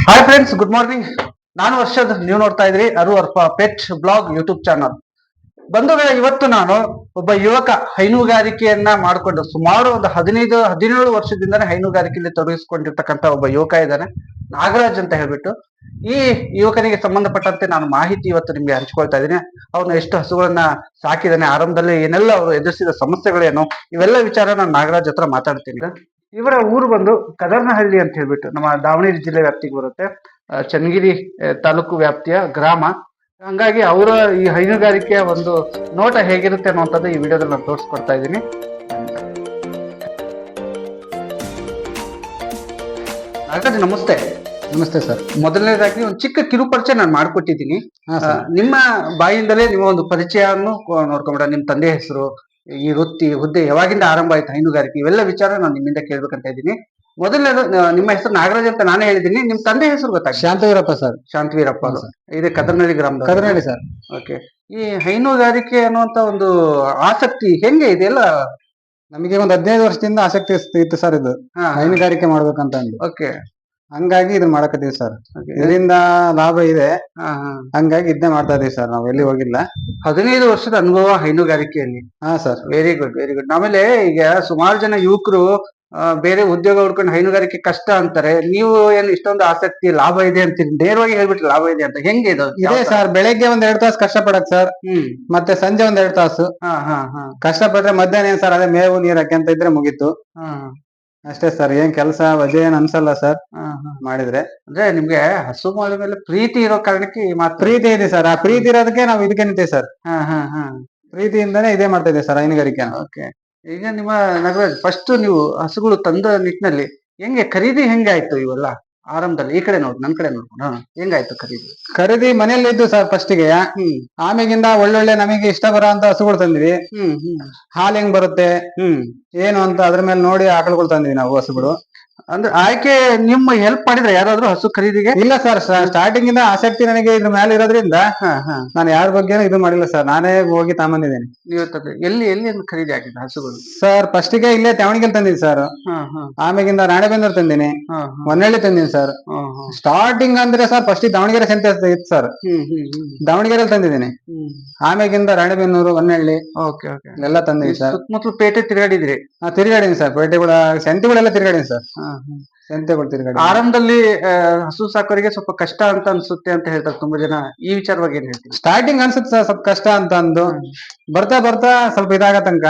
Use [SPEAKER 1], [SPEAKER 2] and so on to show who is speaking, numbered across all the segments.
[SPEAKER 1] Hi friends, good morning. ನಾನು ವರ್ಷದ್, ನೀವು ನೋಡ್ತಾ ಇದ್ರಿ ಅರು ಅರ್ಪ ಪೆಟ್ ಬ್ಲಾಗ್ ಯೂಟ್ಯೂಬ್ ಚಾನಲ್. ಬಂಧುಗಳ, ಇವತ್ತು ನಾನು ಒಬ್ಬ ಯುವಕ ಹೈನುಗಾರಿಕೆಯನ್ನ ಮಾಡಿಕೊಂಡು ಸುಮಾರು ಒಂದು 15-17 ವರ್ಷದಿಂದನೇ ಹೈನುಗಾರಿಕೆಯಲ್ಲಿ ತೊಡಗಿಸಿಕೊಂಡಿರ್ತಕ್ಕಂಥ ಒಬ್ಬ ಯುವಕ ಇದ್ದಾನೆ, ನಾಗರಾಜ್ ಅಂತ ಹೇಳ್ಬಿಟ್ಟು. ಈ ಯುವಕನಿಗೆ ಸಂಬಂಧಪಟ್ಟಂತೆ ನಾನು ಮಾಹಿತಿ ಇವತ್ತು ನಿಮ್ಗೆ ಹಂಚ್ಕೊಳ್ತಾ ಇದ್ದೀನಿ. ಅವನು ಎಷ್ಟು ಹಸುಗಳನ್ನ ಸಾಕಿದಾನೆ, ಆರಂಭದಲ್ಲಿ ಏನೆಲ್ಲ ಅವರು ಎದುರಿಸಿದ ಸಮಸ್ಯೆಗಳೇನು, ಇವೆಲ್ಲ ವಿಚಾರ ನಾನು ನಾಗರಾಜ್ ಹತ್ರ ಮಾತಾಡ್ತೀನಿ. ಇವರ ಊರು ಬಂದು ಕದರ್ನಹಳ್ಳಿ ಅಂತ ಹೇಳ್ಬಿಟ್ಟು ನಮ್ಮ ದಾವಣಗೆರೆ ಜಿಲ್ಲೆ ವ್ಯಾಪ್ತಿಗೆ ಬರುತ್ತೆ. ಚನ್ನಗಿರಿ ತಾಲೂಕು ವ್ಯಾಪ್ತಿಯ ಗ್ರಾಮ. ಹಂಗಾಗಿ ಅವರ ಈ ಹೈನುಗಾರಿಕೆಯ ಒಂದು ನೋಟ ಹೇಗಿರುತ್ತೆ ಅನ್ನುವಂಥದ್ದು ಈ ವಿಡಿಯೋದಲ್ಲಿ ನಾನು ತೋರಿಸ್ಕೊಡ್ತಾ ಇದ್ದೀನಿ. ನಾಗರಾಜ್, ನಮಸ್ತೆ.
[SPEAKER 2] ನಮಸ್ತೆ ಸರ್.
[SPEAKER 1] ಮೊದಲನೇದಾಗಿ ಒಂದು ಚಿಕ್ಕ ಕಿರುಪರಿಚಯ ನಾನು ಮಾಡ್ಕೊಟ್ಟಿದ್ದೀನಿ. ನಿಮ್ಮ ಬಾಯಿಂದಲೇ ನಿಮ್ಮ ಒಂದು ಪರಿಚಯವನ್ನು ನೋಡ್ಕೊಂಬಿಡ. ನಿಮ್ಮ ತಂದೆ ಹೆಸರು, ಈ ವೃತ್ತಿ ಹುದ್ದೆ ಯಾವಾಗಿಂದ ಆರಂಭ ಆಯ್ತು ಹೈನುಗಾರಿಕೆ, ಇವೆಲ್ಲ ವಿಚಾರ ನಾನು ನಿಮ್ಮಿಂದ ಕೇಳ್ಬೇಕಂತ ಇದ್ದೀನಿ. ಮೊದಲನೇದು, ನಿಮ್ಮ ಹೆಸರು ನಾಗರಾಜ್ ಅಂತ ನಾನೇ ಹೇಳಿದ್ದೀನಿ. ನಿಮ್ ತಂದೆ ಹೆಸರು ಗೊತ್ತಾಗ?
[SPEAKER 2] ಶಾಂತವೀರಪ್ಪ ಸರ್.
[SPEAKER 1] ಶಾಂತವೀರಪ್ಪ. ಇದೆ ಕದರ್ನಹಳ್ಳಿ ಗ್ರಾಮದ?
[SPEAKER 2] ಕದರ್ನಹಳ್ಳಿ ಸರ್.
[SPEAKER 1] ಓಕೆ. ಈ ಹೈನುಗಾರಿಕೆ ಅನ್ನುವಂತ ಒಂದು ಆಸಕ್ತಿ ಹೆಂಗೆ ಇದೆಲ್ಲ?
[SPEAKER 2] ನಮಗೆ ಒಂದು 15 ವರ್ಷದಿಂದ ಆಸಕ್ತಿ ಇತ್ತು ಸರ್ ಇದು ಹೈನುಗಾರಿಕೆ ಮಾಡ್ಬೇಕಂತ ಅಂದು.
[SPEAKER 1] ಓಕೆ.
[SPEAKER 2] ಹಂಗಾಗಿ ಇದನ್ನ ಮಾಡಕತ್ತೀವಿ ಸರ್. ಇದರಿಂದ ಲಾಭ ಇದೆ, ಹಂಗಾಗಿ ಇದನ್ನೇ ಮಾಡ್ತಾ ಇದೀವಿ ಸರ್. ನಾವು ಎಲ್ಲಿ ಹೋಗಿಲ್ಲ.
[SPEAKER 1] 15 ವರ್ಷದ ಅನುಭವ ಹೈನುಗಾರಿಕೆಯಲ್ಲಿ.
[SPEAKER 2] ಹಾ sir.
[SPEAKER 1] Very good, very good. ಆಮೇಲೆ ಈಗ ಸುಮಾರು ಜನ ಯುವಕರು ಬೇರೆ ಉದ್ಯೋಗ ಹುಡ್ಕೊಂಡು ಹೈನುಗಾರಿಕೆ ಕಷ್ಟ ಅಂತಾರೆ. ನೀವು ಏನು ಇಷ್ಟೊಂದು ಆಸಕ್ತಿ, ಲಾಭ ಇದೆ ಅಂತೀರಿ, ನೇರವಾಗಿ ಹೇಳ್ಬಿಟ್ಟು ಲಾಭ ಇದೆ ಅಂತ. ಹೆಂಗೆ ಇದು?
[SPEAKER 2] ಇದೆ ಸರ್, ಬೆಳಗ್ಗೆ 2 ತಾಸು ಕಷ್ಟ ಪಡಕ್ ಸರ್. ಮತ್ತೆ ಸಂಜೆ 2 ತಾಸು ಕಷ್ಟ ಪಟ್ರೆ ಮಧ್ಯಾಹ್ನ ಏನ್ ಸರ್, ಅದೇ ಮೇವು ನೀರ್ ಹಾಕ್ಯಂತ ಇದ್ರೆ ಮುಗೀತು. ಅಷ್ಟೇ ಸರ್, ಏನ್ ಕೆಲಸ ವಜೆ ಏನ್ ಅನ್ಸಲ್ಲ ಸರ್ ಮಾಡಿದ್ರೆ.
[SPEAKER 1] ಅಂದ್ರೆ ನಿಮ್ಗೆ ಹಸು ಮಾಡಿದ ಮೇಲೆ ಪ್ರೀತಿ ಇರೋ ಕಾರಣಕ್ಕೆ ಮಾತ್ರ?
[SPEAKER 2] ಪ್ರೀತಿ ಇದೆ ಸರ್. ಆ ಪ್ರೀತಿ ಇರೋದಕ್ಕೆ ನಾವು ಇದಕ್ಕೆ ನಿಂತೇವೆ ಸರ್. ಪ್ರೀತಿಯಿಂದಾನೇ ಇದೇ ಮಾಡ್ತಾ ಇದ್ದೇವೆ ಸರ್ ಹೈನುಗಾರಿಕೆ.
[SPEAKER 1] ಓಕೆ. ಈಗ ನಿಮ್ಮ ನಾಗರಾಜ್, ಫಸ್ಟ್ ನೀವು ಹಸುಗಳು ತಂದ ನಿಟ್ಟಿನಲ್ಲಿ ಹೆಂಗೆ ಖರೀದಿ ಹೆಂಗೆ ಆಯ್ತು? ಇವೆಲ್ಲ ಆರಂಭದಲ್ಲಿ ಈ ಕಡೆ ನೋಡಿ, ನನ್ ಕಡೆ ನೋಡ್ಕೊಂಡು ಹೆಂಗಾಯ್ತು
[SPEAKER 2] ಖರೀದಿ? ಮನೆಯಲ್ಲಿ ಇದ್ದು ಸರ್ ಫಸ್ಟಿಗೆ. ಆಮೇಗಿಂದ ಒಳ್ಳೊಳ್ಳೆ ನಮಗೆ ಇಷ್ಟ ಬರೋ ಅಂತ ಹಸುಗಳು ತಂದ್ವಿ. ಹಾಲು ಹೆಂಗ್ ಬರುತ್ತೆ ಏನು ಅಂತ ಅದ್ರ ಮೇಲೆ ನೋಡಿ ಆಕಳುಗಳು ತಂದ್ವಿ ನಾವು ಹಸುಗಳು.
[SPEAKER 1] ಅಂದ್ರೆ ಆಯ್ಕೆ ನಿಮ್ಮ ಹೆಲ್ಪ್ ಮಾಡಿದ್ರೆ ಯಾರಾದ್ರೂ ಹಸು ಖರೀದಿಗೆ?
[SPEAKER 2] ಇಲ್ಲ ಸರ್, ಸ್ಟಾರ್ಟಿಂಗ್ ಇಂದ ಆಸಕ್ತಿ ನನಗೆ ಇದ್ರ ಮೇಲೆ ಇರೋದ್ರಿಂದ ನಾನು ಯಾರ ಬಗ್ಗೆ ಇದು ಮಾಡಿಲ್ಲ ಸರ್. ನಾನೇ ಹೋಗಿ ತಗೊಂಬಂದಿದ್ದೇನೆ.
[SPEAKER 1] ಎಲ್ಲಿ ಎಲ್ಲಿ ಖರೀದಿ ಆಗಿದೆ ಹಸುಗಳು
[SPEAKER 2] ಸರ್? ಫಸ್ಟಿಗೆ ಇಲ್ಲೇ ದಾವಣಗೆರೆ ತಂದಿನಿ ಸರ್. ಆಮೇಗಿಂದ ರಾಣೆಬೆನ್ನೂರು ತಂದಿನಿ, ಹೊನ್ನಳ್ಳಿ ತಂದಿನಿ ಸರ್. ಸ್ಟಾರ್ಟಿಂಗ್ ಅಂದ್ರೆ ಸರ್ ಫಸ್ಟ್ ದಾವಣಗೆರೆ ಸಂತೆ ಇತ್ತು ಸರ್, ದಾವಣಗೆರೆ ತಂದಿದ್ದೀನಿ. ಆಮೇಗಿಂದ ರಾಣೆಬೆನ್ನೂರು, ಹೊನ್ನಳ್ಳಿ ಎಲ್ಲ ತಂದಿನಿ ಸರ್.
[SPEAKER 1] ಸುತ್ತಮುತ್ತಲು ಪೇಟೆ ತಿರುಗಾಡಿದ್ರಿ?
[SPEAKER 2] ತಿರುಗಾಡಿನಿ ಸರ್, ಪೇಟೆಗಳ ಸಂತೆಗಳೆಲ್ಲ ತಿರುಗಾಡಿನಿ ಸರ್. ಸಂತೆಗಳು ತಿರುಗಾಡಿ.
[SPEAKER 1] ಆರಂಭದಲ್ಲಿ ಹಸು ಸಾಕೋರಿಗೆ ಸ್ವಲ್ಪ ಕಷ್ಟ ಅಂತ ಅನ್ಸುತ್ತೆ ಅಂತ ಹೇಳ್ತಾರೆ ತುಂಬಾ ಜನ. ಈ ವಿಚಾರವಾಗಿ ಏನ್ ಹೇಳ್ತೀವಿ?
[SPEAKER 2] ಸ್ಟಾರ್ಟಿಂಗ್ ಅನ್ಸುತ್ತೆ ಸರ್ ಸ್ವಲ್ಪ ಕಷ್ಟ ಅಂತ ಅಂದು, ಬರ್ತಾ ಬರ್ತಾ ಸ್ವಲ್ಪ ಇದಾಗ ತನಕ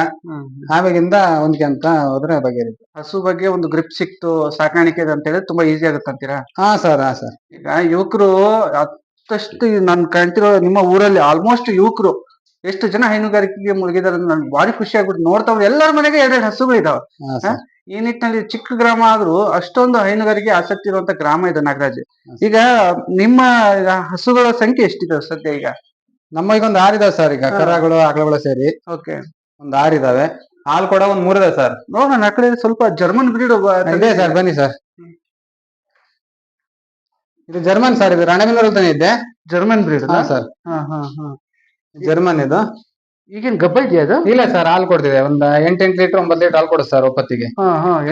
[SPEAKER 2] ಆಮೇಲಿಂದ ಹೊಂದ್ಕೊಂತ ಹೋದ್ರೆ ಬಗೆಹರಿತು.
[SPEAKER 1] ಹಸು ಬಗ್ಗೆ ಒಂದು ಗ್ರಿಪ್ ಸಿಕ್ತು, ಸಾಕಾಣಿಕೆ ಅಂತ ಹೇಳಿದ್ರೆ ತುಂಬಾ ಈಸಿ ಆಗುತ್ತೆ ಅಂತೀರಾ?
[SPEAKER 2] ಹಾ ಸರ್.
[SPEAKER 1] ಈಗ ಯುವಕರು ಮತ್ತಷ್ಟು ನಾನು ಕಾಣ್ತಿರೋ ನಿಮ್ಮ ಊರಲ್ಲಿ ಆಲ್ಮೋಸ್ಟ್ ಯುವಕರು ಎಷ್ಟು ಜನ ಹೈನುಗಾರಿಕೆಗೆ ಮುಳುಗಿದಾರೆ ನನ್ಗೆ ಭಾರಿ ಖುಷಿ ಆಗ್ಬಿಟ್ಟು ನೋಡ್ತಾವ್ರು. ಎಲ್ಲರ ಮನೆಗೆ 2 ಹಸುಗಳು ಇದಾವೆ. ಈ ನಿಟ್ಟಿನಲ್ಲಿ ಚಿಕ್ಕ ಗ್ರಾಮ ಆದ್ರೂ ಅಷ್ಟೊಂದು ಹೈನುಗಾರಿಕೆ ಆಸಕ್ತಿ ಇರುವಂತ ಗ್ರಾಮ ಇದು ನಾಗರಾಜ್. ಈಗ ನಿಮ್ಮ ಹಸುಗಳ ಸಂಖ್ಯೆ ಎಷ್ಟಿದೆ ಸದ್ಯ? ಈಗ
[SPEAKER 2] ನಮ್ಮ ಈಗ ಒಂದು 6 ಇದಾವೆ ಸರ್. ಈಗ ಕರಗಳು ಆಕಳುಗಳು ಸೇರಿ
[SPEAKER 1] ಓಕೆ,
[SPEAKER 2] ಒಂದು 6 ಇದಾವೆ. ಹಾಲು ಕೂಡ ಒಂದು 3 ಇದೆ ಸರ್.
[SPEAKER 1] ನೋಡೋಣ, ಆ ಕಡೆ ಸ್ವಲ್ಪ ಜರ್ಮನ್ ಬ್ರೀಡ್
[SPEAKER 2] ಇದೆ ಸರ್, ಬನ್ನಿ ಸರ್. ಇದು ಜರ್ಮನ್ ಸರ್, ಇದು ರಾಣೆಬೆನ್ನೂರಲ್ಲಿ ತಾನೇ ಇದ್ದೆ.
[SPEAKER 1] German breed
[SPEAKER 2] sir. ಜರ್ಮನ್ ಇದು.
[SPEAKER 1] ಈಗೇನ್ ಗಬ್ಬ ಇದೆಯಾ ಅದು?
[SPEAKER 2] ಇಲ್ಲ ಸರ್, ಹಾಲು ಕೊಡ್ತಿದೆ. ಒಂದು 8 ಲೀಟರ್ 9 ಲೀಟರ್ ಹಾಲು ಕೊಡುತ್ತೆ ಸರ್ ಒಪ್ಪತ್ತಿಗೆ.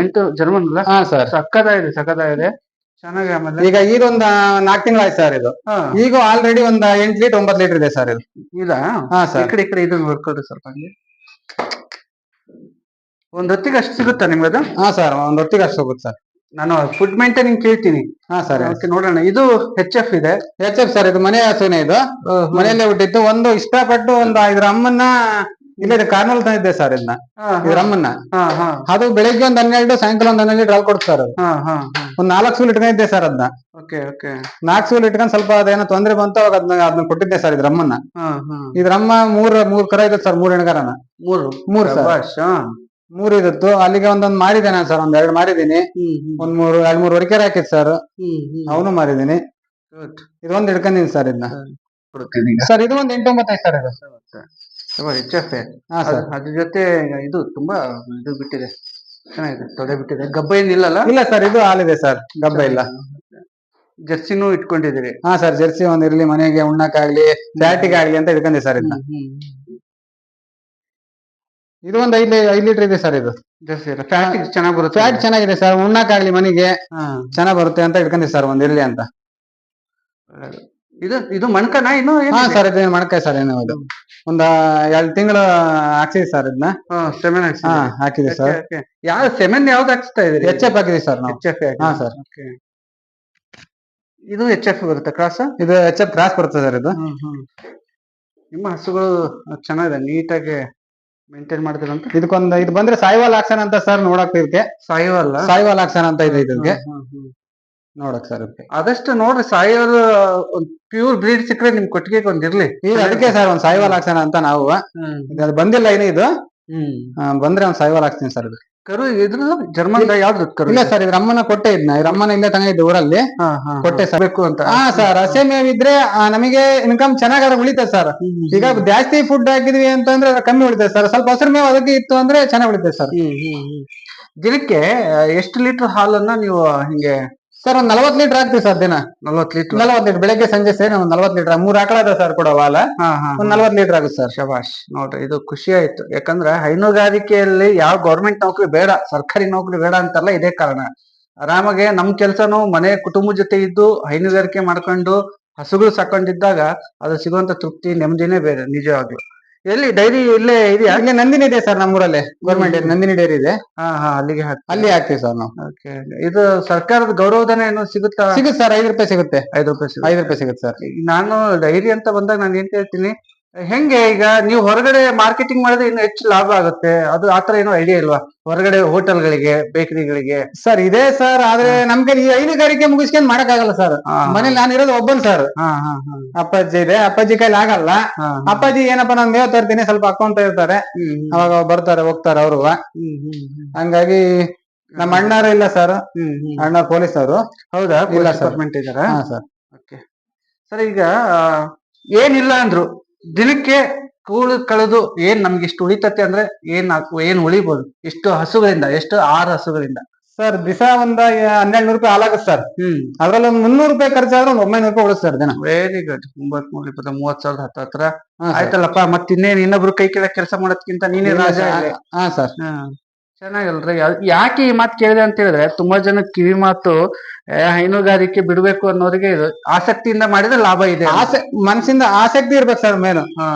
[SPEAKER 1] 8 ಜರ್ಮನ್ ಅಲ್ಲ?
[SPEAKER 2] ಹಾ ಸರ್.
[SPEAKER 1] ಸಕ್ಕದಾಗಿದೆ ಚೆನ್ನಾಗಿ. ಆಮೇಲೆ
[SPEAKER 2] ಈಗ ಇದೊಂದು 4 ತಿಂಗಳು ಆಯ್ತು ಸರ್ ಇದು. ಈಗ ಆಲ್ರೆಡಿ ಒಂದು 8 ಲೀಟರ್ 9 ಲೀಟರ್ ಇದೆ ಸರ್ ಇದು.
[SPEAKER 1] ಇಲ್ಲ? ಹಾ ಸರ್. ಈ ಕಡೆ ಇದನ್ನ ನೋಡ್ಕೊಳ್ರಿ ಸ್ವಲ್ಪ. ಹಂಗೆ ಒಂದ್ ಹೊತ್ತಿಗೆ ಅಷ್ಟು ಸಿಗುತ್ತಾ ನಿಮ್ಗೆ ಅದು?
[SPEAKER 2] ಹಾ ಸರ್, ಒಂದ್ ಹೊತ್ತಿಗೆ ಅಷ್ಟು ಹೋಗುತ್ತೆ ಸರ್.
[SPEAKER 1] ನಾನು ಫುಡ್ ಮೇಂಟೈನಿಂಗ್ ಕೇಳ್ತೀನಿ.
[SPEAKER 2] ಹಾ ಸರ್.
[SPEAKER 1] ನೋಡೋಣ. ಇದು HF ಇದೆ?
[SPEAKER 2] HF sir. ಇದು ಮನೆ ಹಸುನೇ, ಇದು ಮನೆಯಲ್ಲೇ ಹುಟ್ಟಿತ್ತು. ಒಂದು ಇಷ್ಟಪಟ್ಟು ಒಂದು ಇದ್ರ ಅಮ್ಮನ್ನ ಇಲ್ಲೇ ಕಾರ್ನಲ್ ತಂದಿದ್ದೆ ಸರ್. ಇದನ್ನ ಇದ್ರ ಅಮ್ಮನ್ನ ಅದು ಬೆಳಿಗ್ಗೆ ಒಂದು 12, ಸಾಯಂಕಾಲ ಒಂದು 12 ಲೀಟರ್ ಹಾಲು ಕೊಡ್ತು ಸರ್. ಅದು ಒಂದು 4 ಸೂಲ್ ಇಟ್ಕೊಂಡಿದ್ದೆ ಸರ್ ಅದನ್ನ. 4 ಸೂಲ್ ಇಟ್ಕೊಂಡು ಸ್ವಲ್ಪ ಅದೇನೋ ತೊಂದ್ರೆ ಬಂತು, ಅವಾಗ ಅದನ್ನ ಕೊಟ್ಟಿದ್ದೆ ಸರ್ ಇದ್ರ ಅಮ್ಮನ್ನ. ಇದ್ರಮ್ಮ ಮೂರ್ ಕರ ಇದ್ದತ್ ಸರ್, 3 ಹೆಣ್ಗರನ. 3 ಸರ್. 3 ಇದ್ದು ಅಲ್ಲಿಗೆ ಒಂದೊಂದು ಮಾರಿದೆ ನಾನು ಸರ್. 2 ಮಾರಿದೀನಿ. ಒಂದ್ 2-3 ಹೊರಕೆರೆ ಹಾಕಿದ್ ಸರ್, ಅವನು ಮಾರಿದೀನಿ. ಇದೊಂದು ಹಿಡ್ಕೊಂಡಿನಿ ಸರ್. ಇದನ್ನ ಸರ್ ಇದು ಒಂದು 8-9 ಸರ್. ಇದು
[SPEAKER 1] HF. ಅದ್ರ ಜೊತೆ ಇದು ತುಂಬಾ ಇದು ಬಿಟ್ಟಿದೆ, ಚೆನ್ನಾಗಿದೆ, ತೊಡೆ ಬಿಟ್ಟಿದೆ. ಗಬ್ಬ ಏನಿಲ್ಲಲ್ಲ?
[SPEAKER 2] ಇಲ್ಲ ಸರ್, ಇದು ಹಾಲಿದೆ ಸರ್, ಗಬ್ಬ ಇಲ್ಲ.
[SPEAKER 1] ಜರ್ಸಿನೂ ಇಟ್ಕೊಂಡಿದ್ದೀರಿ?
[SPEAKER 2] ಹಾ ಸರ್, ಜರ್ಸಿ ಒಂದ್ ಇರ್ಲಿ ಮನೆಗೆ ಉಣ್ಣಕ್ಕಾಗ್ಲಿ ಫ್ಯಾಟಿಗೆ ಆಗ್ಲಿ ಅಂತ ಇಟ್ಕೊಂಡಿ ಸರ್ ಇದನ್ನ. ಇದು ಒಂದು 5 ಲೀಟರ್ ಇದೆ ಸರ್. ಇದು
[SPEAKER 1] ಜಾಸ್ತಿ ಇಲ್ಲ, ಫ್ಯಾಟ್ ಚೆನ್ನಾಗಿ ಬರುತ್ತೆ.
[SPEAKER 2] ಫ್ಯಾಟ್ ಚೆನ್ನಾಗಿದೆ ಸರ್, ಉಣ್ಣಕ್ಕಾಗ್ಲಿ ಮನೆಗೆ ಚೆನ್ನಾಗ್ ಬರುತ್ತೆ ಅಂತ ಇಟ್ಕೊಂಡಿವಿ ಸರ್, ಒಂದ್ ಇರ್ಲಿ ಅಂತ.
[SPEAKER 1] ಇದು ಇದು ಮಣ್ಕನ ಇನ್ನು
[SPEAKER 2] ಹಾ ಸರ್, ಇದು ಮಣಕಾಯಿ ಸರ್. ಏನು ಇದು ಒಂದ 2 ತಿಂಗಳು ಹಾಕ್ಸಿದ್ವಿ ಸರ್ ಇದನ್ನ.
[SPEAKER 1] ಸೆಮೆನ್
[SPEAKER 2] ಹಾಕಿದ್ವಿ ಸರ್.
[SPEAKER 1] ಯಾವ ಸೆಮೆನ್ ಯಾವ್ದು ಹಾಕ್ಸ್ತಾ ಇದೀರಿ?
[SPEAKER 2] HF ಹಾಕಿದ್ವಿ ಸರ್ ನಾವು.
[SPEAKER 1] HF.
[SPEAKER 2] ಹಾ ಸರ್.
[SPEAKER 1] ಇದು HF ಬರುತ್ತೆ ಕ್ರಾಸ್?
[SPEAKER 2] ಇದು HF ಕ್ರಾಸ್ ಬರುತ್ತೆ ಸರ್ ಇದು.
[SPEAKER 1] ನಿಮ್ಮ ಹಸುಗಳು ಚೆನ್ನಾಗಿದೆ, ನೀಟಾಗಿ ಮೇಂಟೈನ್ ಮಾಡ್ತೀರಂತ.
[SPEAKER 2] ಇದಕ್ಕೊಂದು ಇದು ಬಂದ್ರೆ ಸಾಯಿವಾಲ್ ಆಕ್ಷನ್ ಅಂತ ಸರ್, ನೋಡಕ್ ಇದಕ್ಕೆ ಸಾಯಿವಾಲ್ ಆಕ್ಷನ್ ಅಂತ ಇದೆ ಇದಕ್ಕೆ ನೋಡಕ್ ಸರ್.
[SPEAKER 1] ಆದಷ್ಟು ನೋಡ್ರಿ, ಸಾಯಿವಾಲ್ ಪ್ಯೂರ್ ಬ್ರೀಡ್ ಸಿಕ್ಕರೆ ನಿಮ್ ಕೊಟ್ಟಿಗೆ ಒಂದಿರ್ಲಿ.
[SPEAKER 2] ಈಗ ಅದಕ್ಕೆ ಸರ್ ಒಂದ್ ಸಾಯಿವಾಲ್ ಆಕ್ಷನ್ ಅಂತ ನಾವು. ಅದು ಬಂದಿಲ್ಲ ಏನು ಇದು, ಬಂದ್ರೆ ಒಂದ್ ಸಾಯಿವಾಲ್ ಹಾಕ್ತೀನಿ ಸರ್. ಇದು
[SPEAKER 1] ಕರು ಇದ್ರ ಜರ್ಮನ್ ಯಾವ್ದು ಕರು? ಇಲ್ಲ
[SPEAKER 2] ಸರ್, ಇದ್ರ ಅಮ್ಮನ ಕೊಟ್ಟೆ, ಇದನ್ನ ಇದ್ರ ಅಮ್ಮನ ಇಲ್ಲೇ ತಂಗಿದ್ದೆ ಊರಲ್ಲಿ ಕೊಟ್ಟೆ ಸರ್. ಬೇಕು ಅಂತ. ಹಾ ಸರ್, ಹಸೆ ಮೇವಿದ್ರೆ ನಮಗೆ ಇನ್ಕಮ್ ಚೆನ್ನಾಗಾದ್ರೆ ಉಳಿತದೆ ಸರ್. ಈಗ ಜಾಸ್ತಿ ಫುಡ್ ಹಾಕಿದ್ವಿ ಅಂತಂದ್ರೆ ಕಮ್ಮಿ ಉಳಿತದೆ ಸರ್. ಸ್ವಲ್ಪ ಹಸಿರು ಮೇವು ಅದಕ್ಕೆ ಇತ್ತು ಅಂದ್ರೆ ಚೆನ್ನಾಗಿ ಉಳಿತದೆ ಸರ್.
[SPEAKER 1] ದಿನಕ್ಕೆ ಎಷ್ಟು ಲೀಟರ್ ಹಾಲನ್ನ ನೀವು ಹಿಂಗೆ?
[SPEAKER 2] ಸರ್ ಒಂದ್ 40 ಲೀಟರ್ ಹಾಕ್ತಿವಿ ಸರ್ ದಿನ.
[SPEAKER 1] 40 ಲೀಟರ್?
[SPEAKER 2] 40 ಲೀಟರ್ ಬೆಳಗ್ಗೆ ಸಂಜೆ ಸೇರಿ ಒಂದ್ 40 ಲೀಟರ್. 3 ಆಕಳ ಅದ ಸರ್ ಕೊಡೋ ಹಾಲ. ಒಂದ್ 40 ಲೀಟರ್ ಆಗುತ್ತೆ ಸರ್.
[SPEAKER 1] ಶಬಾಷ್. ನೋಡ್ರಿ, ಇದು ಖುಷಿ ಆಯ್ತು. ಯಾಕಂದ್ರೆ ಹೈನುಗಾರಿಕೆಯಲ್ಲಿ ಯಾವ ಗೌರ್ಮೆಂಟ್ ನೌಕರಿ ಬೇಡ, ಸರ್ಕಾರಿ ನೌಕರಿ ಬೇಡ ಅಂತಲ್ಲ, ಇದೇ ಕಾರಣ. ಆರಾಮಾಗೆ ನಮ್ ಕೆಲ್ಸನು ಮನೆ ಕುಟುಂಬ ಜೊತೆ ಇದ್ದು ಹೈನುಗಾರಿಕೆ ಮಾಡ್ಕೊಂಡು ಹಸುಗಳು ಸಾಕೊಂಡಿದ್ದಾಗ ಅದು ಸಿಗುವಂತ ತೃಪ್ತಿ ನೆಮ್ಮದಿನೇ ಬೇರೆ ನಿಜವಾಗ್ಲು. ಎಲ್ಲಿ ಡೈರಿ ಇಲ್ಲೇ ಇದೆಯಾ?
[SPEAKER 2] ಇಲ್ಲೇ ನಂದಿನಿ ಇದೆ ಸರ್, ನಮ್ಮೂರಲ್ಲಿ ಗೌರ್ಮೆಂಟ್ ನಂದಿನಿ ಡೈರಿ ಇದೆ.
[SPEAKER 1] ಅಲ್ಲಿಗೆ
[SPEAKER 2] ಅಲ್ಲಿ ಹಾಕ್ತಿವಿ ಸರ್ ನಾವು.
[SPEAKER 1] ಇದು ಸರ್ಕಾರದ ಗೌರವಧನ ಏನು ಸಿಗುತ್ತಾ?
[SPEAKER 2] ಸಿಗುತ್ತೆ ಸರ್, 5 ರೂಪಾಯಿ ಸಿಗುತ್ತೆ.
[SPEAKER 1] 5 ರೂಪಾಯಿ
[SPEAKER 2] 5 ರೂಪಾಯಿ ಸಿಗುತ್ತೆ ಸರ್.
[SPEAKER 1] ನಾನು ಡೈರಿ ಅಂತ ಬಂದಾಗ ನಾನು ಏನ್ ಕೇಳ್ತೀನಿ, ಹೆಂಗೆ ಈಗ ನೀವು ಹೊರಗಡೆ ಮಾರ್ಕೆಟಿಂಗ್ ಮಾಡಿದ್ರೆ ಇನ್ನು ಹೆಚ್ಚು ಲಾಭ ಆಗುತ್ತೆ, ಅದು ಆತರ ಏನೋ ಐಡಿಯಾ ಇಲ್ವಾ? ಹೊರಗಡೆ ಹೋಟೆಲ್ಗಳಿಗೆ, ಬೇಕರಿಗಳಿಗೆ?
[SPEAKER 2] ಸರ್ ಇದೆ ಸರ್, ಆದ್ರೆ ನಮ್ಗೆ ಈ ಹೈನುಗಾರಿಕೆ ಮುಗಿಸ್ಕೊಂಡ್ ಮಾಡಕ್ ಆಗಲ್ಲ ಸರ್. ಮನೇಲಿ ನಾನು ಇರೋದು ಒಬ್ಬನ್ ಸರ್. ಅಪ್ಪಾಜಿ ಇದೆ, ಅಪ್ಪಾಜಿ ಕೈಲಿ ಆಗಲ್ಲ. ಅಪ್ಪಾಜಿ ಏನಪ್ಪಾ, ನಾನು ಮೇವ್ ತರ್ತೀನಿ, ಸ್ವಲ್ಪ ಹಾಕೊಂತ ಇರ್ತಾರೆ, ಅವಾಗ ಬರ್ತಾರೆ ಹೋಗ್ತಾರೆ ಅವರು. ಹಂಗಾಗಿ ನಮ್ಮ ಅಣ್ಣಾರು ಇಲ್ಲ ಸರ್. ಅಣ್ಣ ಪೊಲೀಸ್ ಅವರು.
[SPEAKER 1] ಹೌದಾ? ಡಿಪಾರ್ಟ್ಮೆಂಟ್ ಇದಾರ ಸರ್. ಸರ್, ಈಗ ಏನಿಲ್ಲ ಅಂದ್ರು ದಿನಕ್ಕೆ ಕೂಳು ಕಳೆದು ಏನ್ ನಮ್ಗೆ ಇಷ್ಟು ಉಳಿತತೆ ಅಂದ್ರೆ ಏನ್ ಉಳಿಬಹುದು? ಎಷ್ಟು ಹಸುಗಳಿಂದ, ಎಷ್ಟು 6 ಹಸುಗಳಿಂದ? ಸರ್
[SPEAKER 2] ದಿವಸ ಒಂದ 1200 ರೂಪಾಯಿ ಹಾಲಾಗುತ್ತೆ ಸರ್. ಅದ್ರಲ್ಲಿ ಒಂದ್ 300 ರೂಪಾಯಿ ಖರ್ಚಾದ್ರೆ ಒಂದ್ 900 ರೂಪಾಯಿ ಉಳಿಸ್ ಸರ್ ದಿನ.
[SPEAKER 1] Very good. 33, 20, 30,000 ಹತ್ರ ಆಯ್ತಲ್ಲಪ್ಪ. ಮತ್ ಇನ್ನೇನ್ ಇನ್ನೊಬ್ರು ಕೈ ಕೆಳಗೆ ಕೆಲಸ ಮಾಡೋದ್ಕಿಂತ ನೀನೇ ರಾಜ.
[SPEAKER 2] ಹಾ ಸರ್.
[SPEAKER 1] ಚೆನ್ನಾಗಲ್ರಿ. ಯಾಕೆ ಈ ಮಾತು ಕೇಳಿದೆ ಅಂತ ಹೇಳಿದ್ರೆ, ತುಂಬಾ ಜನ ಕಿವಿ ಮಾತು, ಹೈನುಗಾರಿಕೆ ಬಿಡ್ಬೇಕು ಅನ್ನೋರಿಗೆ ಆಸಕ್ತಿಯಿಂದ ಮಾಡಿದ್ರೆ ಲಾಭ ಇದೆ.
[SPEAKER 2] ಮನಸ್ಸಿಂದ ಆಸಕ್ತಿ ಇರ್ಬೇಕು ಸರ್. ಮೇನು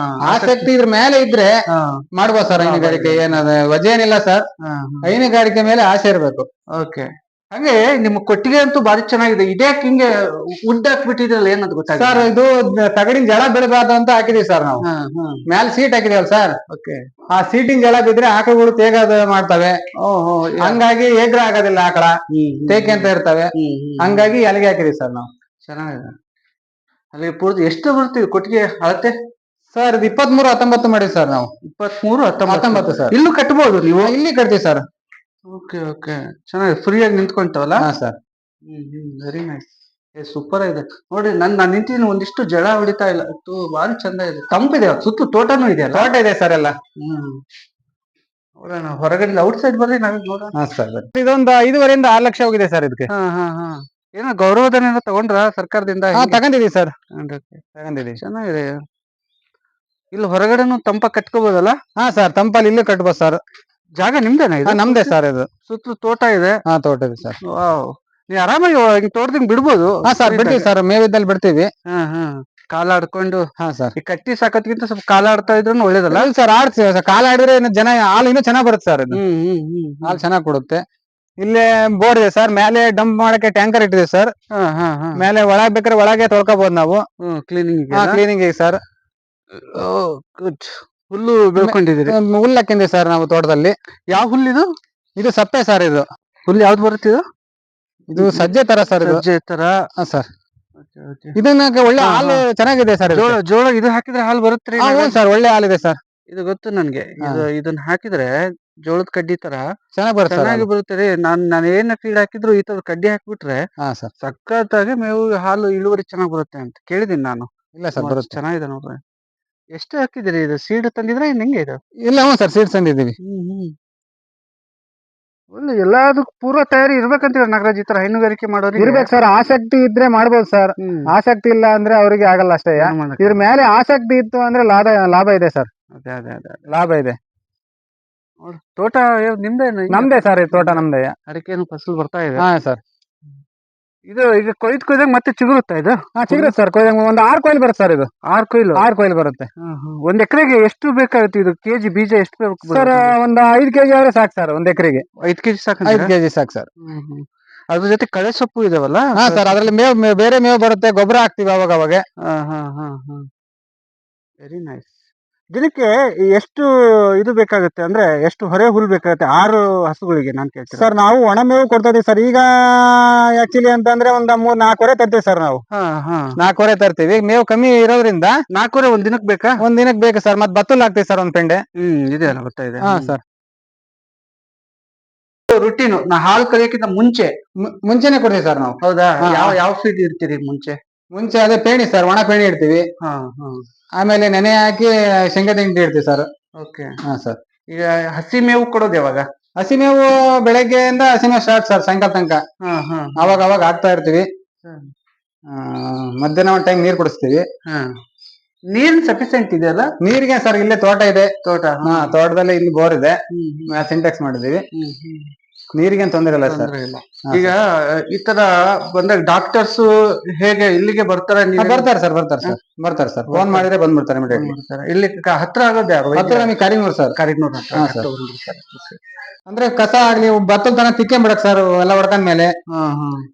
[SPEAKER 2] ಆಸಕ್ತಿ ಇದ್ರ ಮೇಲೆ ಇದ್ರೆ ಮಾಡ್ಬೋದು ಸರ್ ಹೈನುಗಾರಿಕೆ. ಏನದ ವಜೇನಿಲ್ಲ ಸರ್, ಹೈನುಗಾರಿಕೆ ಮೇಲೆ ಆಸೆ ಇರ್ಬೇಕು.
[SPEAKER 1] ಓಕೆ. ಹಂಗೆ ನಿಮ್ಮ ಕೊಟ್ಟಿಗೆ ಅಂತೂ ಬಾರಿ ಚೆನ್ನಾಗಿದೆ. ಇದ್ಯಾಕೆ ಹಿಂಗೆ ಉಡ್ ಹಾಕ್ಬಿಟ್ಟಿದ್ರಲ್ಲ, ಏನಂತ ಗೊತ್ತಾಗ
[SPEAKER 2] ಸರ್? ಇದು ತಗಡಿನ ಜಳ ಬಿಡಬಾರ್ದು ಅಂತ ಹಾಕಿದೀವಿ ಸರ್ ನಾವು. ಮ್ಯಾಲ ಸೀಟ್ ಹಾಕಿದೀವಲ್ಲ ಸರ್. ಆ ಸೀಟಿನ ಜಳ ಬಿದ್ರೆ ಆಕಳುಗಳು ತೇಗ ಮಾಡ್ತವೆ. ಹಂಗಾಗಿ ಏಗ್ರ ಆಗೋದಿಲ್ಲ ಆಕಳ, ತೇಕೆ ಅಂತ ಇರ್ತವೆ. ಹಂಗಾಗಿ ಅಲ್ಲಿಗೆ ಹಾಕಿದೀವಿ ಸರ್ ನಾವು.
[SPEAKER 1] ಚೆನ್ನಾಗಿದೆ. ಅಲ್ಲಿ ಪೂರ್ತಿ ಎಷ್ಟು ಬರ್ತೀವಿ ಕೊಟ್ಟಿಗೆ ಅಳತೆ?
[SPEAKER 2] ಸರ್ ಇದು 23-19 ಮಾಡಿವಿ ಸರ್ ನಾವು.
[SPEAKER 1] 23-19
[SPEAKER 2] ಸರ್.
[SPEAKER 1] ಇಲ್ಲೂ ಕಟ್ಬೋದು ನೀವು?
[SPEAKER 2] ಇಲ್ಲಿ ಕಟ್ತೀವಿ ಸರ್.
[SPEAKER 1] Okay okay. ಚೆನ್ನಾಗಿ ಫ್ರೀಯಾಗಿ ನಿಂತ್ಕೊಂತವಲ್ಲ?
[SPEAKER 2] ಹಾ ಸರ್.
[SPEAKER 1] Very nice. ಸೂಪರ್ ಆಗಿದೆ ನೋಡ್ರಿ. ನಾನು ನಿಂತೀನಿ, ಒಂದಿಷ್ಟು ಜಳ ಹೊಡಿತಾ ಇಲ್ಲ. ಬಾರಿ ಚಂದ ಇದೆ, ತಂಪಿದೆ. ಸುತ್ತ ತೋಟನೂ ಇದೆ.
[SPEAKER 2] ತೋಟ ಇದೆ ಸರ್ ಎಲ್ಲ.
[SPEAKER 1] ನೋಡೋಣ, ಹೊರಗಡೆ ಔಟ್ ಸೈಡ್ ಬರ್ರಿ, ನಾವೀಗ ನೋಡೋಣ.
[SPEAKER 2] ಇದೊಂದು 5.5 6 ಲಕ್ಷ ಹೋಗಿದೆ ಸರ್ ಇದಕ್ಕೆ.
[SPEAKER 1] ಏನೋ ಗೌರವಧನ ತಗೊಂಡ್ರ ಸರ್ಕಾರದಿಂದ?
[SPEAKER 2] ತಗೊಂಡಿದೀವಿ ಸರ್, ತಗೊಂಡಿದೀವಿ.
[SPEAKER 1] ಚೆನ್ನಾಗಿದೆ. ಇಲ್ಲಿ ಹೊರಗಡೆನು ತಂಪ ಕಟ್ಕೋಬಹುದಲ್ಲ?
[SPEAKER 2] ಹಾ ಸರ್, ತಂಪಲ್ಲಿ ಇಲ್ಲೂ ಕಟ್ಬೋದು ಸರ್.
[SPEAKER 1] ಜಾಗ ನಿಮ್ದೇನಾ ಇದು?
[SPEAKER 2] ನಮ್ದೇ ಸರ್. ಇದು
[SPEAKER 1] ಸುತ್ತಲೂ ತೋಟ ಇದೆ?
[SPEAKER 2] ಹಾ, ತೋಟ ಇದೆ ಸರ್.
[SPEAKER 1] ನೀವ್ ಆರಾಮಾಗಿ ತೋಟದಿಂದ ಬಿಡ್ಬೋದು?
[SPEAKER 2] ಹಾ ಸರ್, ಬಿಡ್ತೀವಿ ಸರ್. ಮೇವಿದ್ದಲ್ಲಿ ಬಿಡ್ತೀವಿ.
[SPEAKER 1] ಕಾಲ ಆಡ್ಕೊಂಡು.
[SPEAKER 2] ಹಾ ಸರ್.
[SPEAKER 1] ಈ ಕಟ್ಟಿ ಸಾಕೋದ್ಕಿಂತ ಸ್ವಲ್ಪ ಕಾಲ ಆಡ್ತಾ ಇದ್ರು ಒಳ್ಳೇದಲ್ಲ
[SPEAKER 2] ಸರ್? ಆಡ್ತೀವಿ ಸರ್. ಕಾಲ ಆಡಿದ್ರೆ ಜನ ಹಾಲು ಇನ್ನೂ ಚೆನ್ನಾಗ್ ಬರುತ್ತೆ ಸರ್. ಇದು ಹಾಲು ಚೆನ್ನಾಗ್ ಕೊಡುತ್ತೆ. ಇಲ್ಲೇ ಬೋರ್ ಇದೆ ಸರ್. ಮೇಲೆ ಡಂಪ್ ಮಾಡಕ್ಕೆ ಟ್ಯಾಂಕರ್ ಇಟ್ಟಿದೆ ಸರ್. ಮೇಲೆ ಒಳಗ್ ಬೇಕಾದ್ರೆ ಒಳಗೆ ತೊಳ್ಕೊಬಹುದು ನಾವು. Cleaning sir.
[SPEAKER 1] ಹುಲ್ಲು ಬೆಳ್ಕೊಂಡಿದ್ದೀರಿ?
[SPEAKER 2] ಹುಲ್ಲು ಹಾಕಿದ್ವಿ ಸರ್ ನಾವು ತೋಟದಲ್ಲಿ.
[SPEAKER 1] ಯಾವ ಹುಲ್ಲಿದು?
[SPEAKER 2] ಇದು ಸಪ್ಪೆ ಸರ್. ಇದು
[SPEAKER 1] ಹುಲ್ಲು ಯಾವ್ದು ಬರುತ್ತೆ?
[SPEAKER 2] ಇದು ಸಜ್ಜೆ ತರ ಸರ್.
[SPEAKER 1] ಸಜ್ಜೆ ತರ
[SPEAKER 2] ಸರ್. ಇದನ್ನ ಒಳ್ಳೆ ಹಾಲು ಚೆನ್ನಾಗಿದೆ ಸರ್.
[SPEAKER 1] ಜೋಳ ಇದು ಹಾಕಿದ್ರೆ ಹಾಲು ಬರುತ್ತೆ
[SPEAKER 2] ಸರ್. ಒಳ್ಳೆ ಹಾಲಿದೆ ಸರ್.
[SPEAKER 1] ಇದು ಗೊತ್ತು ನನ್ಗೆ. ಇದನ್ನ ಹಾಕಿದ್ರೆ ಜೋಳದ ಕಡ್ಡಿ ತರ
[SPEAKER 2] ಚೆನ್ನಾಗಿ
[SPEAKER 1] ಬರುತ್ತೆ. ನಾನು ಏನ ಫೀಡ್ ಹಾಕಿದ್ರು ಈ ತರ ಕಡ್ಡಿ ಹಾಕ್ಬಿಟ್ರೆ ಸಖತ್ತಾಗಿ ಮೇವು, ಹಾಲು ಇಳುವರಿ ಚೆನ್ನಾಗ್ ಬರುತ್ತೆ ಅಂತ ಕೇಳಿದೀನಿ ನಾನು.
[SPEAKER 2] ಇಲ್ಲ ಸರ್, ಬರುತ್ತೆ.
[SPEAKER 1] ಚೆನ್ನಾಗಿದೆ ನೋಡ್ರಿ. ಎಷ್ಟು ಹಾಕಿದಿರಿ? ಇದು ಸೀಡ್ ತಂದಿದ್ರೆ ಹೆಂಗೆ ಇದು?
[SPEAKER 2] ಇಲ್ಲ, ಹ್ಞೂ ಸರ್, ಸೀಡ್ ತಂದಿದ್ದೀವಿ.
[SPEAKER 1] ಒಳ್ಳೆ ಎಲ್ಲದಕ್ಕೂ ಪೂರ್ವ ತಯಾರಿ ಇರ್ಬೇಕಂತ ನಾಗರಾಜ್. ಈ ತರ ಹೈನುಗಾರಿಕೆ ಮಾಡೋರು
[SPEAKER 2] ಇರ್ಬೇಕು ಸರ್. ಆಸಕ್ತಿ ಇದ್ರೆ ಮಾಡ್ಬೋದು ಸರ್. ಆಸಕ್ತಿ ಇಲ್ಲ ಅಂದ್ರೆ ಅವ್ರಿಗೆ ಆಗಲ್ಲ ಅಷ್ಟೇ. ಇದ್ರ ಮೇಲೆ ಆಸಕ್ತಿ ಇತ್ತು ಅಂದ್ರೆ ಲಾಭ ಇದೆ ಸರ್.
[SPEAKER 1] ಅದೇ
[SPEAKER 2] ಲಾಭ ಇದೆ.
[SPEAKER 1] ತೋಟ ನಿಮ್ದೇನು?
[SPEAKER 2] ನಮ್ದೇ ಸರ್, ಈ ತೋಟ ನಮ್ದೇ.
[SPEAKER 1] ಅಡಿಕೆನು ಫಸಲು ಬರ್ತಾ ಇದೆ.
[SPEAKER 2] ಹಾ ಸರ್.
[SPEAKER 1] ಇದು ಈಗ ಕೊಯ್ದಾಗ ಮತ್ತೆ ಚಿಗುರುತ್ತಾ ಇದು?
[SPEAKER 2] ಚಿಗುರುತ್ತೆ ಸರ್. ಒಂದು 6 ಕೊಯ್ಲು ಬರುತ್ತೆ ಸರ್. ಇದು
[SPEAKER 1] 6
[SPEAKER 2] ಕೊಯ್ಲು ಬರುತ್ತೆ.
[SPEAKER 1] ಒಂದ್ ಎಕರೆಗೆ ಎಷ್ಟು ಬೇಕಾಗುತ್ತೆ ಇದು? ಕೆಜಿ ಬೀಜ ಎಷ್ಟು ಬೇಕು
[SPEAKER 2] ಸರ್? ಒಂದು 5 ಕೆಜಿ ಆದ್ರೆ ಸಾಕು ಸರ್, ಒಂದ್ ಎಕರೆಗೆ.
[SPEAKER 1] 5 ಕೆಜಿ ಸಾಕು?
[SPEAKER 2] 5 ಕೆಜಿ ಸಾಕು ಸರ್.
[SPEAKER 1] ಅದ್ರ ಜೊತೆ ಕಳೆ ಸೊಪ್ಪು ಇದಾವಲ್ಲ?
[SPEAKER 2] ಹಾ ಸರ್, ಅದ್ರಲ್ಲಿ ಬೇರೆ ಮೇವು ಬರುತ್ತೆ, ಗೊಬ್ಬರ ಹಾಕ್ತಿವಿ ಅವಾಗ.
[SPEAKER 1] Very nice. ದಿನಕ್ಕೆ ಎಷ್ಟು ಇದು ಬೇಕಾಗುತ್ತೆ ಅಂದ್ರೆ, ಎಷ್ಟು ಹೊರೆ ಹುಲ್ ಬೇಕಾಗುತ್ತೆ 6 ಹಸುಗಳಿಗೆ? ನಾನು ಕೇಳ್ತೀನಿ
[SPEAKER 2] ಸರ್, ನಾವು ಒಣ ಮೇವು ಕೊಡ್ತಾ ಇದೀವಿ ಸರ್. ಈಗ ಆಕ್ಚುಲಿ ಅಂತಂದ್ರೆ ಒಂದು 3-4 ಹೊರೆ ತರ್ತೀವಿ ಸರ್ ನಾವು. 4 ಹೊರೆ ತರ್ತೀವಿ. ಮೇವು ಕಮ್ಮಿ ಇರೋದ್ರಿಂದ
[SPEAKER 1] 4 ಹೊರೆ ಒಂದ್ ದಿನಕ್ಕೆ ಬೇಕಾ?
[SPEAKER 2] ಒಂದ್ ದಿನಕ್ಕೆ ಬೇಕು ಸರ್. ಮತ್ತೆ ಬತ್ತಲ್ ಹಾಕ್ತಿವಿ ಸರ್, ಒಂದ್ ಪೆಂಡೆ.
[SPEAKER 1] ಇದೆ ಅಲ್ಲ, ಗೊತ್ತಾಯಿದೆ.
[SPEAKER 2] ಹಾ ಸರ್.
[SPEAKER 1] ರುಟೀನು ಹಾಲು ಕರೆಯಕ್ಕಿಂತ
[SPEAKER 2] ಮುಂಚೆನೆ ಕೊಡ್ತೀವಿ ಸರ್ ನಾವು.
[SPEAKER 1] ಹೌದಾ? ಯಾವ ಫೀಡ್ ಇರ್ತೀರಿ ಮುಂಚೆ?
[SPEAKER 2] ಅದೇ ಪೇಣಿ ಸರ್, ಒಣ ಪೇಣಿ ಇಡ್ತೀವಿ. ಆಮೇಲೆ ನೆನೆ ಹಾಕಿ ಶೇಂಗಾ ಹಿಂಡಿ ಇಡ್ತೀವಿ ಸರ್.
[SPEAKER 1] ಓಕೆ.
[SPEAKER 2] ಹಾ ಸರ್.
[SPEAKER 1] ಈಗ ಹಸಿ ಮೇವು ಕೊಡೋದು ಯಾವಾಗ?
[SPEAKER 2] ಹಸಿ ಮೇವು ಬೆಳಗ್ಗೆಯಿಂದ ಹಸಿ ಮೇವು ಸ್ಟಾರ್ಟ್ ಸರ್, ಸಾಯಂಕಾಲ ತನಕ. ಅವಾಗ ಹಾಕ್ತಾ ಇರ್ತೀವಿ. ಮಧ್ಯಾಹ್ನ ಒಂದ್ ಟೈಮ್ ನೀರ್ ಕುಡಿಸ್ತೀವಿ.
[SPEAKER 1] ನೀರ್ ಸಫಿಶಿಯಂಟ್ ಇದೆಯಲ್ಲ?
[SPEAKER 2] ನೀರಿಗೆ ಸರ್, ಇಲ್ಲೇ ತೋಟ ಇದೆ. ತೋಟದಲ್ಲಿ ಇಲ್ಲಿ ಬೋರ್ ಇದೆ, ಸಿಂಟೆಕ್ಸ್ ಮಾಡಿದೀವಿ. ನೀರಿಗೇನ್ ತೊಂದರೆ ಇಲ್ಲ ಸರ್.
[SPEAKER 1] ಈಗ ಈ ತರ ಬಂದಾಗ ಡಾಕ್ಟರ್ಸ್ ಹೇಗೆ ಇಲ್ಲಿಗೆ ಬರ್ತಾರೆ?
[SPEAKER 2] ಬರ್ತಾರೆ ಸರ್. ಫೋನ್ ಮಾಡಿದ್ರೆ ಬಂದ್ಬಿಡ್ತಾರೆ ಇಮಿಡಿಯೇಟ್ಲಿ.
[SPEAKER 1] ಇಲ್ಲಿ ಹತ್ರ ಆಗೋದು ಯಾರು?
[SPEAKER 2] ಹತ್ರ ನಮಗೆ ಕರಿನೂರ್ ಸರ್. ಅಂದ್ರೆ ಕಸ ಆಗ್ಲಿ ಭತ್ತದ ತನ ತಿಕ್ಕೊಂಬಿಡಕ್ ಸರ್, ಎಲ್ಲ ಹೊಡ್ಕೊಂಡ್ಮೇಲೆ.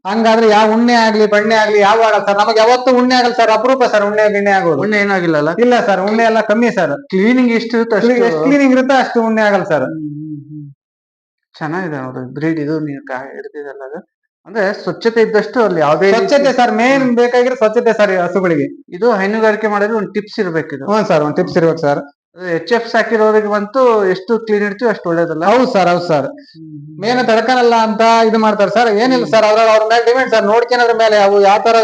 [SPEAKER 2] ಹಂಗಾದ್ರೆ ಯಾವ ಉಣ್ಣೆ ಆಗ್ಲಿ ಬಣ್ಣೆ ಆಗ್ಲಿ ಯಾವ ಆಗಲ್ಲ ಸರ್. ನಮಗೆ ಯಾವತ್ತೂ ಉಣ್ಣೆ ಆಗಲ್ಲ ಸರ್, ಅಪರೂಪ ಸರ್ ಉಣ್ಣೆ ಗಿಣ್ಣೆ ಆಗೋದು.
[SPEAKER 1] ಉಣ್ಣೆ ಏನಾಗಿಲ್ಲ?
[SPEAKER 2] ಇಲ್ಲ ಸರ್, ಉಣ್ಣೆ ಎಲ್ಲ ಕಮ್ಮಿ ಸರ್.
[SPEAKER 1] ಕ್ಲೀನಿಂಗ್ ಎಷ್ಟು
[SPEAKER 2] ಕ್ಲೀನಿಂಗ್ ಇರುತ್ತೆ ಅಷ್ಟು ಉಣ್ಣೆ ಆಗಲ್ಲ ಸರ್.
[SPEAKER 1] ಚೆನ್ನಾಗಿದೆ ಅವ್ರ ಬ್ರೀಡ್ ಇದು. ನೀವು ಹಿಡ್ತಿದಲ್ಲ ಅದು, ಅಂದ್ರೆ ಸ್ವಚ್ಛತೆ ಇದ್ದಷ್ಟು ಅಲ್ಲಿ ಯಾವುದೇ
[SPEAKER 2] ಸ್ವಚ್ಛತೆ ಸರ್, ಮೇನ್ ಬೇಕಾಗಿರೋ ಸ್ವಚ್ಛತೆ ಸರ್ ಹಸುಗಳಿಗೆ.
[SPEAKER 1] ಇದು ಹೈನುಗಾರಿಕೆ ಮಾಡಿದ್ರೆ ಒಂದು ಟಿಪ್ಸ್ ಇರ್ಬೇಕು ಇದು.
[SPEAKER 2] ಸರ್, ಒಂದು ಟಿಪ್ಸ್ ಇರ್ಬೇಕು ಸರ್.
[SPEAKER 1] HF ಸಾಕಿರೋರಿಗೆ ಬಂತು ಎಷ್ಟು ಕ್ಲೀನ್ ಇಡ್ತೀವಿ ಅಷ್ಟು ಒಳ್ಳೇದಲ್ಲ?
[SPEAKER 2] ಹೌದು ಸರ್. ಮೇನ್ ತಡ್ಕನಲ್ಲ ಅಂತ ಇದು ಮಾಡ್ತಾರೆ ಸರ್. ಏನಿಲ್ಲ ಸರ್, ಅವ್ರ ಮೇಲೆ ಡಿಮ್ಯಾಂಡ್ ಸರ್. ನೋಡ್ಕೊಳೋದ್ರ ಮೇಲೆ ಅವು ಯಾವ ತರ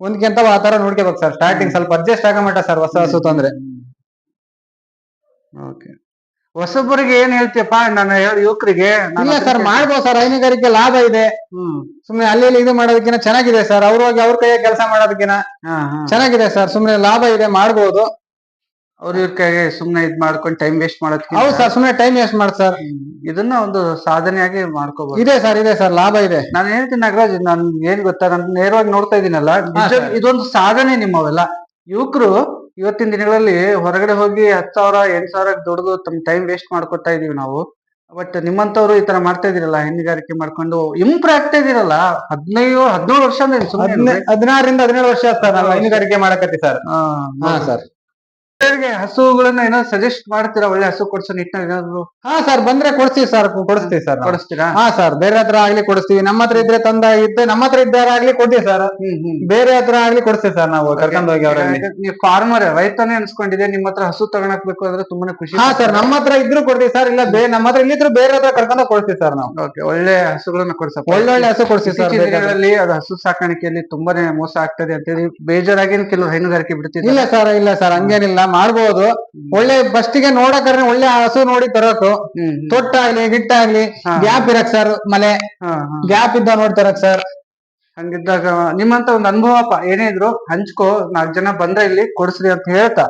[SPEAKER 2] ಹೊಂದ್ಕೊಂತಾವ ಆ ತರ ನೋಡ್ಕೋಬೇಕು ಸರ್. ಸ್ಟಾರ್ಟಿಂಗ್ ಸ್ವಲ್ಪ ಅಡ್ಜಸ್ಟ್ ಆಗಮಟ ಸರ್, ಹೊಸ ಹಸು ತಂದ್ರೆ.
[SPEAKER 1] ಹೊಸಬರಿಗೆ ಏನ್ ಹೇಳ್ತೀಯಪ್ಪ? ನಾನು ಯುವಕರಿಗೆ
[SPEAKER 2] ಇಲ್ಲ ಸರ್, ಮಾಡ್ಬೋದು ಸರ್. ಹೈನುಗಾರಿಕೆ ಲಾಭ ಇದೆ. ಸುಮ್ನೆ ಅಲ್ಲಿ ಇದು ಮಾಡೋದಕ್ಕಿಂತ ಚೆನ್ನಾಗಿದೆ ಸರ್. ಅವ್ರ ಕೈಯಾಗ ಕೆಲಸ ಮಾಡೋದಕ್ಕಿಂತ ಚೆನ್ನಾಗಿದೆ ಸರ್. ಸುಮ್ನೆ ಲಾಭ ಇದೆ, ಮಾಡ್ಬೋದು.
[SPEAKER 1] ಇವ್ರ ಕೈಗೆ ಸುಮ್ನೆ ಇದ್ ಮಾಡ್ಕೊಂಡು ಟೈಮ್ ವೇಸ್ಟ್ ಮಾಡೋದಕ್ಕೆ.
[SPEAKER 2] ಹೌದು ಸರ್, ಸುಮ್ನೆ ಟೈಮ್ ವೇಸ್ಟ್ ಮಾಡಿ ಸರ್.
[SPEAKER 1] ಇದನ್ನ ಒಂದು ಸಾಧನೆಯಾಗಿ ಮಾಡ್ಕೋಬಹುದು.
[SPEAKER 2] ಇದೆ ಸರ್, ಲಾಭ ಇದೆ.
[SPEAKER 1] ನಾನು ಹೇಳ್ತೀನಿ ನಾಗರಾಜ್, ನನ್ ಏನ್ ಗೊತ್ತಾ, ನಾನು ನೇರವಾಗಿ ನೋಡ್ತಾ ಇದೀನಲ್ಲ, ಇದೊಂದು ಸಾಧನೆ ನಿಮ್ಮವೆಲ್ಲ ಯುವಕರು. ಇವತ್ತಿನ ದಿನಗಳಲ್ಲಿ ಹೊರಗಡೆ ಹೋಗಿ 10,000 8,000 ದುಡ್ದು ತಮ್ಮ ಟೈಮ್ ವೇಸ್ಟ್ ಮಾಡ್ಕೊತಾ ಇದೀವಿ ನಾವು. ಬಟ್ ನಿಮ್ಮಂತವ್ರು ಈ ತರ ಮಾಡ್ತಾ ಇದೀರಲ್ಲ, ಹೈನುಗಾರಿಕೆ ಮಾಡ್ಕೊಂಡು ಇಂಪ್ರೂವ್ ಆಗ್ತಾ ಇದೀರಲ್ಲ. 15-17 ವರ್ಷ ಅಂದ್ರೆ
[SPEAKER 2] 16ರಿಂದ 17 ವರ್ಷ ಸರ್ ನಾವು ಹೈನುಗಾರಿಕೆ ಮಾಡಕತ್ತಿ ಸರ್. ಸರ್,
[SPEAKER 1] ಹಸುಗಳನ್ನ ಏನಾದ್ರು ಸಜೆಸ್ಟ್ ಮಾಡ್ತೀರಾ? ಒಳ್ಳೆ ಹಸು ಕೊಡ್ಸೋ ನಿಟ್ಟಿನಲ್ಲಿ ಏನಾದ್ರು?
[SPEAKER 2] ಸರ್, ಬಂದ್ರೆ ಕೊಡ್ಸ್ತೀವಿ ಸರ್.
[SPEAKER 1] ಕೊಡಿಸ್ತೀರಾ?
[SPEAKER 2] ಸರ್, ಬೇರೆ ಹತ್ರ ಆಗ್ಲಿ ಕೊಡಿಸ್ತೀವಿ. ನಮ್ಮ ಹತ್ರ ಇದ್ರೆ ನಮ್ಮ ಹತ್ರ ಇದ್ದಾರಾಗ್ಲಿ ಕೊಡ್ತೀವಿ ಸರ್. ಬೇರೆ ಹತ್ರ ಆಗ್ಲಿ ಕೊಡ್ತೀವಿ ಸರ್ ನಾವು ಕರ್ಕೊಂಡು ಹೋಗಿ. ಅವ್ರಲ್ಲಿ
[SPEAKER 1] ನೀವು ಫಾರ್ಮರ್ ರೈತನೇ ಅನ್ಸ್ಕೊಂಡಿದೆ, ನಿಮ್ಮ ಹತ್ರ ಹಸು ತಗೊಳಕ್ಬೇಕು ಅಂದ್ರೆ ತುಂಬಾನೇ ಖುಷಿ.
[SPEAKER 2] ಸರ್, ನಮ್ಮ ಹತ್ರ ಇದ್ರು ಕೊಡ್ತೀವಿ ಸರ್. ಇಲ್ಲ ನಮ್ಮ ಹತ್ರ ಇಲ್ಲಿದ್ರು ಬೇರೆ ಹತ್ರ ಕರ್ಕೊಂಡು ಕೊಡ್ತೀವಿ ಸರ್ ನಾವು.
[SPEAKER 1] ಒಳ್ಳೆ ಹಸುಗಳನ್ನ ಕೊಡ್ಸ,
[SPEAKER 2] ಒಳ್ಳೆ ಹಸು ಕೊಡ್ತೀವಿ ಸರ್.
[SPEAKER 1] ಅದು ಹಸು ಸಾಕಾಣಿಕೆಯಲ್ಲಿ ತುಂಬಾನೇ ಮೋಸ ಆಗ್ತದೆ ಅಂತೇಳಿ ಬೇಜಾರಾಗಿ ಕೆಲವು ಹೈನುಗಾರಿಕೆ ಬಿಡ್ತಿದ್ರು.
[SPEAKER 2] ಇಲ್ಲ ಸರ್, ಹಂಗೇನಿಲ್ಲ, ಮಾಡ್ಬೋದು. ಒಳ್ಳೆ ಫಸ್ಟಿಗೆ ನೋಡಕ್ರೆ ಒಳ್ಳೆ ಹಸು ನೋಡಿ ತರಕು. ತೊಟ್ಟಾಗ್ಲಿ ಗಿಟ್ಟಾಗ್ಲಿ ಗ್ಯಾಪ್ ಇರಕ್ ಸರ್, ಮಲೆ ಗ್ಯಾಪ್ ಇದ್ದ ನೋಡಿ ತರಕ್ ಸರ್.
[SPEAKER 1] ಹಂಗಿದ್ದಾಗ ನಿಮ್ಮಂತ ಒಂದು ಅನುಭವಪ್ಪ ಏನೇ ಇದ್ರು ಹಂಚ್ಕೋ. 4 ಜನ ಬಂದ್ರೆ ಇಲ್ಲಿ ಕೊಡಿಸ್ರಿ ಅಂತ ಹೇಳ್ತಾ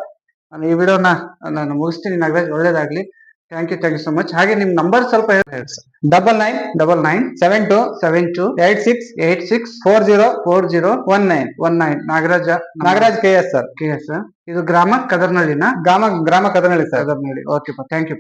[SPEAKER 1] ನಾನು ಈ ವಿಡಿಯೋನ ನಾನು ಮುಗಿಸ್ತೀನಿ. ನಾಗರಾಜ್, ಒಳ್ಳೇದಾಗ್ಲಿ. Thank you so much. ಹಾಗೆ ನಿಮ್ ನಂಬರ್ ಸ್ವಲ್ಪ ಹೇಳಿ.
[SPEAKER 2] 999272 86 40 ನಾಗರಾಜ್ KS ಸರ್.
[SPEAKER 1] ಇದು ಗ್ರಾಮ ಕದರ್ನಳ್ಳಿನ?
[SPEAKER 2] ಗ್ರಾಮ Kadarnalli sir.
[SPEAKER 1] Okay, thank you.